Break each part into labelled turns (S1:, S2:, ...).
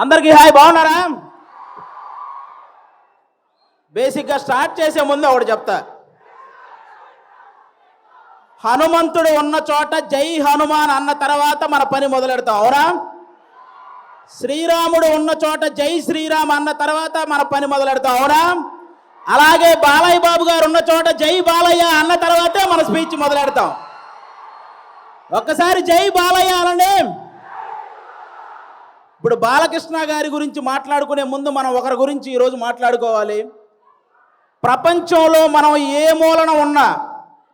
S1: అందరికీ హాయ్, బాగున్నారా? బేసిక్గా స్టార్ట్ చేసే ముందు ఒకటి చెప్తా. హనుమంతుడు ఉన్న చోట జై హనుమాన్ అన్న తర్వాత మన పని మొదలెడతాం, అవునా? శ్రీరాముడు ఉన్న చోట జై శ్రీరామ్ అన్న తర్వాత మన పని మొదలెడతాం, అవునా? అలాగే బాలయ్య బాబు గారు ఉన్న చోట జై బాలయ్య అన్న తర్వాతే మన స్పీచ్ మొదలెడతాం. ఒక్కసారి జై బాలయ్య అనండి. ఇప్పుడు బాలకృష్ణ గారి గురించి మాట్లాడుకునే ముందు మనం ఒకరి గురించి ఈరోజు మాట్లాడుకోవాలి. ప్రపంచంలో మనం ఏ మూలన ఉన్నా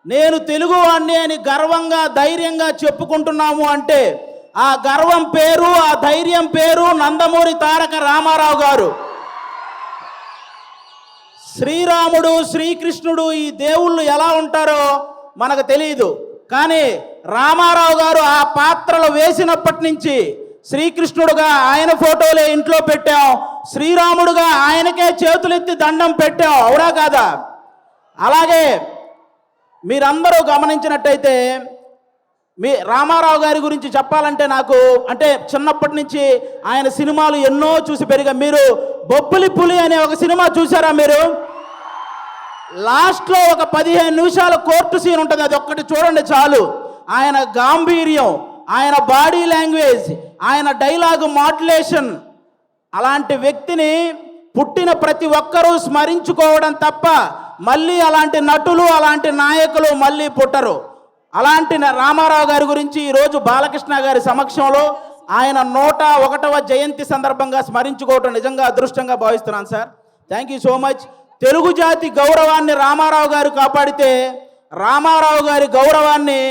S1: నేను తెలుగువాణ్ణి అని గర్వంగా ధైర్యంగా చెప్పుకుంటున్నాము అంటే ఆ గర్వం పేరు, ఆ ధైర్యం పేరు నందమూరి తారక రామారావు గారు. శ్రీరాముడు, శ్రీకృష్ణుడు ఈ దేవుళ్ళు ఎలా ఉంటారో మనకు తెలియదు, కానీ రామారావు గారు ఆ పాత్రలు వేసినప్పటి నుంచి శ్రీకృష్ణుడుగా ఆయన ఫోటోలే ఇంట్లో పెట్టాం, శ్రీరాముడుగా ఆయనకే చేతులెత్తి దండం పెట్టాం, అవునా కాదా? అలాగే మీరందరూ గమనించినట్టయితే మీ రామారావు గారి గురించి చెప్పాలంటే నాకు చిన్నప్పటి నుంచి ఆయన సినిమాలు ఎన్నో చూసి పెరిగా. మీరు బొబ్బిలి పులి అనే ఒక సినిమా చూసారా? మీరు లాస్ట్లో ఒక 15 నిమిషాల కోర్టు సీన్ ఉంటుంది, అది ఒక్కటి చూడండి చాలు. ఆయన గాంభీర్యం, ఆయన బాడీ లాంగ్వేజ్, ఆయన డైలాగు మాడ్యులేషన్, అలాంటి వ్యక్తిని పుట్టిన ప్రతి ఒక్కరూ స్మరించుకోవడం తప్ప మళ్ళీ అలాంటి నటులు, అలాంటి నాయకులు మళ్ళీ పుట్టరు. అలాంటి రామారావు గారి గురించి ఈరోజు బాలకృష్ణ గారి సమక్షంలో ఆయన 101వ జయంతి సందర్భంగా స్మరించుకోవటం నిజంగా అదృష్టంగా భావిస్తున్నాను sir. Thank you so much. Telugu జాతి గౌరవాన్ని రామారావు గారు కాపాడితే, రామారావు గారి గౌరవాన్ని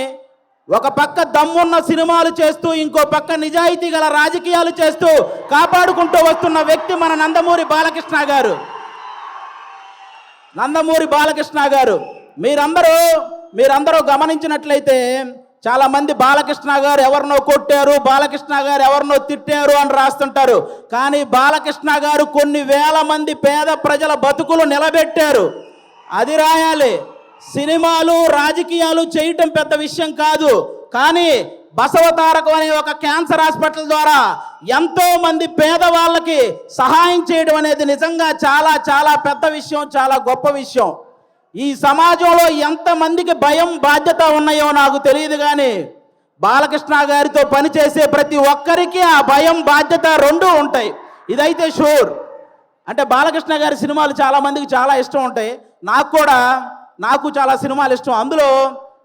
S1: ఒక పక్క దమ్మున్న సినిమాలు చేస్తూ ఇంకో పక్క నిజాయితీ గల రాజకీయాలు చేస్తూ కాపాడుకుంటూ వస్తున్న వ్యక్తి మన నందమూరి బాలకృష్ణ గారు. నందమూరి బాలకృష్ణ గారు మీరందరూ గమనించినట్లయితే చాలామంది బాలకృష్ణ గారు ఎవరినో కొట్టారు, బాలకృష్ణ గారు ఎవరినో తిట్టారు అని రాస్తుంటారు. కానీ బాలకృష్ణ గారు కొన్ని వేల మంది పేద ప్రజల బతుకులు నిలబెట్టారు, అది రాయాలి. సినిమాలు, రాజకీయాలు చేయటం పెద్ద విషయం కాదు, కానీ బసవతారకం అనే ఒక క్యాన్సర్ హాస్పిటల్ ద్వారా ఎంతో మంది పేదవాళ్ళకి సహాయం చేయడం అనేది నిజంగా చాలా చాలా పెద్ద విషయం, చాలా గొప్ప విషయం. ఈ సమాజంలో ఎంతమందికి భయం, బాధ్యత ఉన్నాయో నాకు తెలియదు, కానీ బాలకృష్ణ గారితో పనిచేసే ప్రతి ఒక్కరికి ఆ భయం, బాధ్యత రెండూ ఉంటాయి, ఇదైతే షూర్. అంటే బాలకృష్ణ గారి సినిమాలు చాలామందికి చాలా ఇష్టం ఉంటాయి, నాకు చాలా సినిమాలు ఇష్టం. అందులో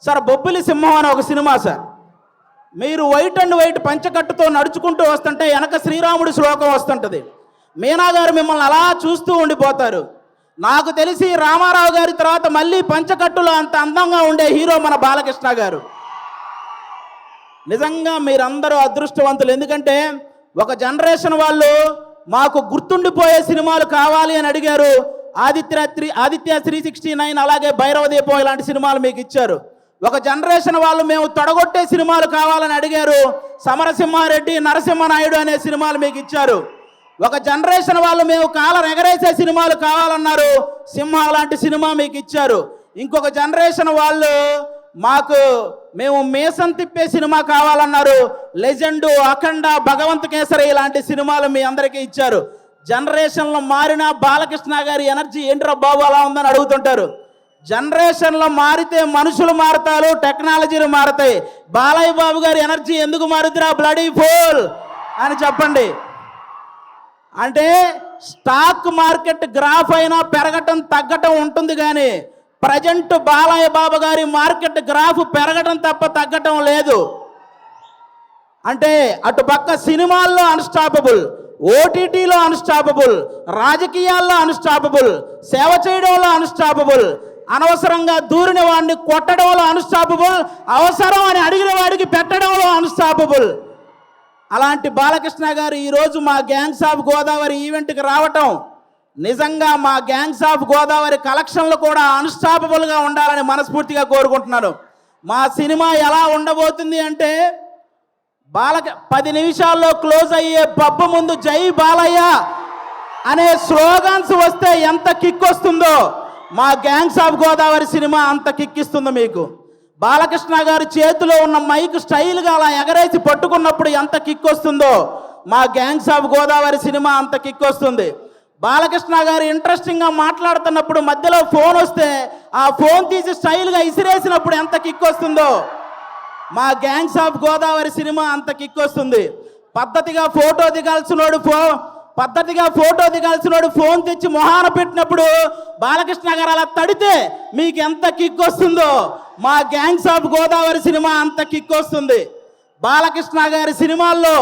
S1: సార్ బొబ్బిలి సింహం అని ఒక సినిమా సార్. మీరు వైట్ అండ్ వైట్ పంచకట్టుతో నడుచుకుంటూ వస్తుంటే వెనక శ్రీరాముడి శ్లోకం వస్తుంటుంది. మీనా గారు మిమ్మల్ని అలా చూస్తూ ఉండిపోతారు. నాకు తెలిసి రామారావు గారి తర్వాత మళ్ళీ పంచకట్టులో అంత అందంగా ఉండే హీరో మన బాలకృష్ణ గారు. నిజంగా మీరందరూ అదృష్టవంతులు, ఎందుకంటే ఒక జనరేషన్ వాళ్ళు మాకు గుర్తుండిపోయే సినిమాలు కావాలి అని అడిగారు. ఆదిత్య 369, అలాగే భైరవ దీపం ఇలాంటి సినిమాలు మీకు ఇచ్చారు. ఒక జనరేషన్ వాళ్ళు మేము తొడగొట్టే సినిమాలు కావాలని అడిగారు. సమరసింహారెడ్డి, నరసింహనాయుడు అనే సినిమాలు మీకు ఇచ్చారు. ఒక జనరేషన్ వాళ్ళు మేము కాలర్ ఎగరేసే సినిమాలు కావాలన్నారు, సింహ లాంటి సినిమా మీకు ఇచ్చారు. ఇంకొక జనరేషన్ వాళ్ళు మేము మేసం తిప్పే సినిమా కావాలన్నారు, లెజెండు, అఖండ, భగవంత్ కేసరి ఇలాంటి సినిమాలు మీ అందరికీ ఇచ్చారు. జనరేషన్లో మారిన బాలకృష్ణ గారి ఎనర్జీ ఏంట్రా బాబు అలా ఉందని అడుగుతుంటారు. జనరేషన్లో మారితే మనుషులు మారుతారు, టెక్నాలజీలు మారుతాయి. బాలయ్య బాబు గారి ఎనర్జీ ఎందుకు మారుతురా బ్లడీ ఫోల్ అని చెప్పండి. అంటే స్టాక్ మార్కెట్ గ్రాఫ్ అయినా పెరగటం తగ్గటం ఉంటుంది, కానీ ప్రజెంట్ బాలయ్య బాబు గారి మార్కెట్ గ్రాఫ్ పెరగటం తప్ప తగ్గటం లేదు. అంటే అటుపక్క సినిమాల్లో అన్స్టాపబుల్, ఓటీటీలో అన్స్టాపబుల్, రాజకీయాల్లో అన్స్టాపబుల్, సేవ చేయడంలో అన్స్టాపబుల్, అనవసరంగా దూరిన వాడిని కొట్టడంలో అన్స్టాపబుల్, అవసరం అని అడిగిన వాడికి పెట్టడంలో అన్స్టాపబుల్. అలాంటి బాలకృష్ణ గారు ఈరోజు మా గ్యాంగ్స్ ఆఫ్ గోదావరి ఈవెంట్కి రావటం నిజంగా మా గ్యాంగ్స్ ఆఫ్ గోదావరి కలెక్షన్లు కూడా అన్స్టాపబుల్గా ఉండాలని మనస్ఫూర్తిగా కోరుకుంటున్నాను. మా సినిమా ఎలా ఉండబోతుంది అంటే 10 నిమిషాల్లో క్లోజ్ అయ్యే పబ్బు ముందు జై బాలయ్య అనే స్లోగన్స్ వస్తే ఎంత కిక్ వస్తుందో మా గ్యాంగ్స్ ఆఫ్ గోదావరి సినిమా అంత కిక్ ఇస్తుంది మీకు. బాలకృష్ణ గారి చేతిలో ఉన్న మైక్ స్టైల్గా అలా ఎగరేసి పట్టుకున్నప్పుడు ఎంత కిక్ వస్తుందో మా గ్యాంగ్స్ ఆఫ్ గోదావరి సినిమా అంత కిక్ వస్తుంది. బాలకృష్ణ గారు ఇంట్రెస్టింగ్గా మాట్లాడుతున్నప్పుడు మధ్యలో ఫోన్ వస్తే ఆ ఫోన్ తీసి స్టైల్గా ఇసిరేసినప్పుడు ఎంత కిక్ వస్తుందో మా గ్యాంగ్స్ ఆఫ్ గోదావరి సినిమా అంత కిక్ వస్తుంది. పద్ధతిగా ఫోటో దిగాల్సినోడు ఫోన్ తెచ్చి మొహాన పెట్టినప్పుడు బాలకృష్ణ గారు అలా తడితే మీకు ఎంత కిక్ వస్తుందో మా గ్యాంగ్స్ ఆఫ్ గోదావరి సినిమా అంత కిక్ వస్తుంది. బాలకృష్ణ గారి సినిమాల్లో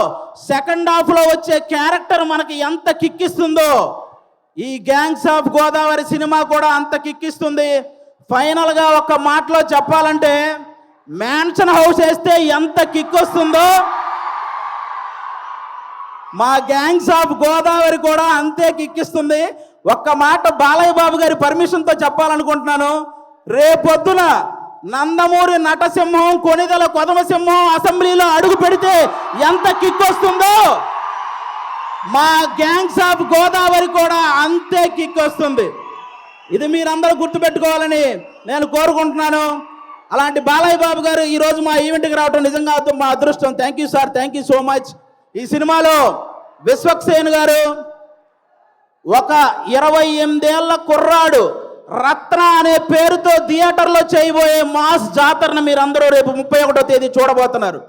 S1: సెకండ్ హాఫ్లో వచ్చే క్యారెక్టర్ మనకి ఎంత కిక్కిస్తుందో ఈ గ్యాంగ్స్ ఆఫ్ గోదావరి సినిమా కూడా అంత కిక్కిస్తుంది. ఫైనల్గా ఒక మాటలో చెప్పాలంటే మ్యాన్షన్ హౌస్ వేస్తే ఎంత కిక్ వస్తుందో మా గ్యాంగ్స్ ఆఫ్ గోదావరి కూడా అంతే కిక్కిస్తుంది. ఒక్క మాట బాలయ్య బాబు గారి పర్మిషన్తో చెప్పాలనుకుంటున్నాను. రేపొద్దున నందమూరి నటసింహం, కొణిదెల కొదమసింహం అసెంబ్లీలో అడుగు పెడితే ఎంత కిక్ వస్తుందో మా గ్యాంగ్స్ ఆఫ్ గోదావరి కూడా అంతే కిక్ వస్తుంది. ఇది మీరందరూ గుర్తుపెట్టుకోవాలని నేను కోరుకుంటున్నాను. అలాంటి బాలయ్య బాబు గారు ఈరోజు మా ఈవెంట్కి రావడం నిజంగా మా అదృష్టం. Thank you sir, thank you so much. ఈ సినిమాలో విశ్వక్సేన్ గారు ఒక 28 ఏళ్ల కుర్రాడు రత్న అనే పేరుతో థియేటర్లో చేయబోయే మాస్ జాతరను మీరందరూ రేపు 31వ తేదీ చూడబోతున్నారు.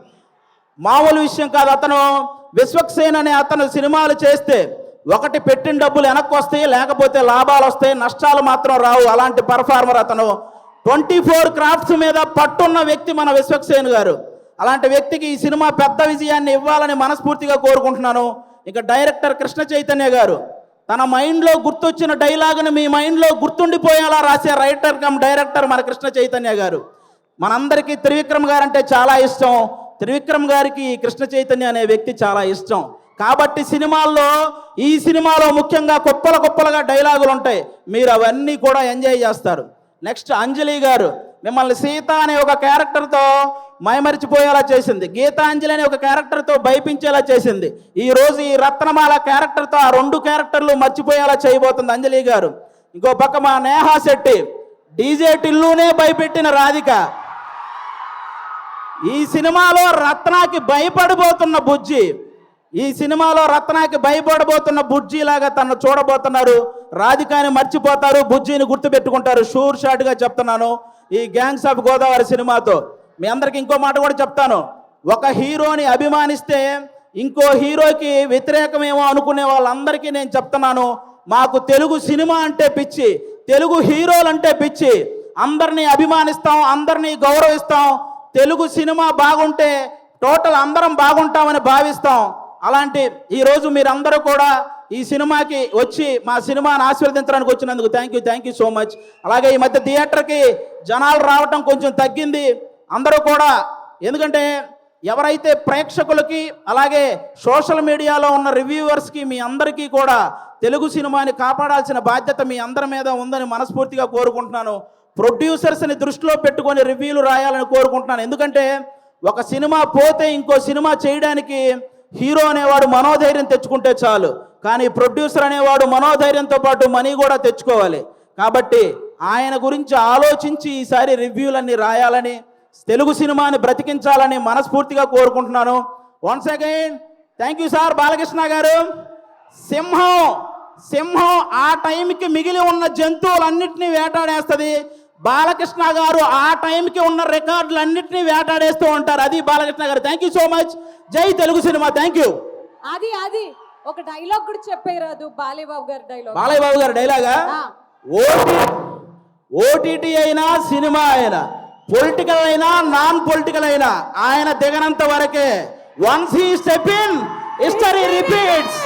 S1: మామూలు విషయం కాదు. అతను విశ్వక్సేన్ అనే అతను సినిమాలు చేస్తే ఒకటి పెట్టిన డబ్బులు వెనక్కి వస్తాయి, లేకపోతే లాభాలు వస్తాయి, నష్టాలు మాత్రం రావు. అలాంటి పర్ఫార్మర్ అతను. 24 క్రాఫ్ట్స్ మీద పట్టున్న వ్యక్తి మన విశ్వక్సేన్ గారు. అలాంటి వ్యక్తికి ఈ సినిమా పెద్ద విజయాన్ని ఇవ్వాలని మనస్ఫూర్తిగా కోరుకుంటున్నాను. ఇక డైరెక్టర్ కృష్ణ చైతన్య గారు తన మైండ్లో గుర్తొచ్చిన డైలాగును మీ మైండ్లో గుర్తుండిపోయేలా రాసే రైటర్ కమ్ డైరెక్టర్ మన కృష్ణ చైతన్య గారు. మనందరికీ త్రివిక్రమ్ గారు అంటే చాలా ఇష్టం. త్రివిక్రమ్ గారికి కృష్ణ చైతన్య అనే వ్యక్తి చాలా ఇష్టం. కాబట్టి ఈ సినిమాలో ముఖ్యంగా కుప్పలుగా డైలాగులు ఉంటాయి. మీరు అవన్నీ కూడా ఎంజాయ్ చేస్తారు. నెక్స్ట్ అంజలి గారు మిమ్మల్ని సీత అనే ఒక క్యారెక్టర్తో మైమరిచిపోయేలా చేసింది. గీతాంజలి అనే ఒక క్యారెక్టర్తో భయపించేలా చేసింది. ఈరోజు ఈ రత్నమాల క్యారెక్టర్తో ఆ 2 క్యారెక్టర్లు మర్చిపోయేలా చేయబోతుంది అంజలి గారు. ఇంకో పక్క మా నేహా శెట్టి డీజే టిల్లునే భయపెట్టిన రాధిక. ఈ సినిమాలో రత్నాకి భయపడబోతున్న బుజ్జి లాగా తను చూడబోతున్నారు. రాధికాని మర్చిపోతారు, బుజ్జిని గుర్తుపెట్టుకుంటారు. షూర్ షాట్గా చెప్తున్నాను. ఈ గ్యాంగ్స్ ఆఫ్ గోదావరి సినిమాతో మీ అందరికి ఇంకో మాట కూడా చెప్తాను. ఒక హీరోని అభిమానిస్తే ఇంకో హీరోకి వ్యతిరేకమేమో అనుకునే వాళ్ళందరికీ నేను చెప్తున్నాను, మాకు తెలుగు సినిమా అంటే పిచ్చి, తెలుగు హీరోలు అంటే పిచ్చి. అందరినీ అభిమానిస్తాం, అందరినీ గౌరవిస్తాం. తెలుగు సినిమా బాగుంటే టోటల్ అందరం బాగుంటామని భావిస్తాం. అలాంటి ఈరోజు మీరందరూ కూడా ఈ సినిమాకి వచ్చి మా సినిమాని ఆశీర్వదించడానికి వచ్చినందుకు థ్యాంక్ యూ సో మచ్. అలాగే ఈ మధ్య థియేటర్కి జనాలు రావటం కొంచెం తగ్గింది. అందరూ కూడా ఎందుకంటే ఎవరైతే ప్రేక్షకులకి అలాగే సోషల్ మీడియాలో ఉన్న రివ్యూవర్స్కి మీ అందరికీ కూడా తెలుగు సినిమాని కాపాడాల్సిన బాధ్యత మీ అందరి మీద ఉందని మనస్ఫూర్తిగా కోరుకుంటున్నాను. ప్రొడ్యూసర్స్ని దృష్టిలో పెట్టుకొని రివ్యూలు రాయాలని కోరుకుంటున్నాను. ఎందుకంటే ఒక సినిమా పోతే ఇంకో సినిమా చేయడానికి హీరో అనేవాడు మనోధైర్యం తెచ్చుకుంటే చాలు, కానీ ప్రొడ్యూసర్ అనేవాడు మనోధైర్యంతో పాటు మనీ కూడా తెచ్చుకోవాలి. కాబట్టి ఆయన గురించి ఆలోచించి ఈసారి రివ్యూలన్నీ రాయాలని, తెలుగు సినిమాని బ్రతికించాలని మనస్ఫూర్తిగా కోరుకుంటున్నాను. Once again thank you sir. Balakrishna గారు, సింహం ఆ టైంకి మిగిలి ఉన్న జంతువులన్నింటినీ వేటాడేస్తుంది. బాలకృష్ణ గారు ఆ టైంకి ఉన్న రికార్డులన్నింటినీ వేటాడేస్తూ ఉంటారు. అది బాలకృష్ణ గారు. Thank you so much. జై తెలుగు సినిమా. Thank you.
S2: అది ఒక డైలాగ్ కూడా చెప్పేరాదు బాలయ్య బాబు గారి
S1: డైలాగా ఓటీటీ అయినా సినిమా అయినా పొలిటికల్ అయినా నాన్ పొలిటికల్ అయినా ఆయన దిగనంత వరకే. Once he step in history repeats.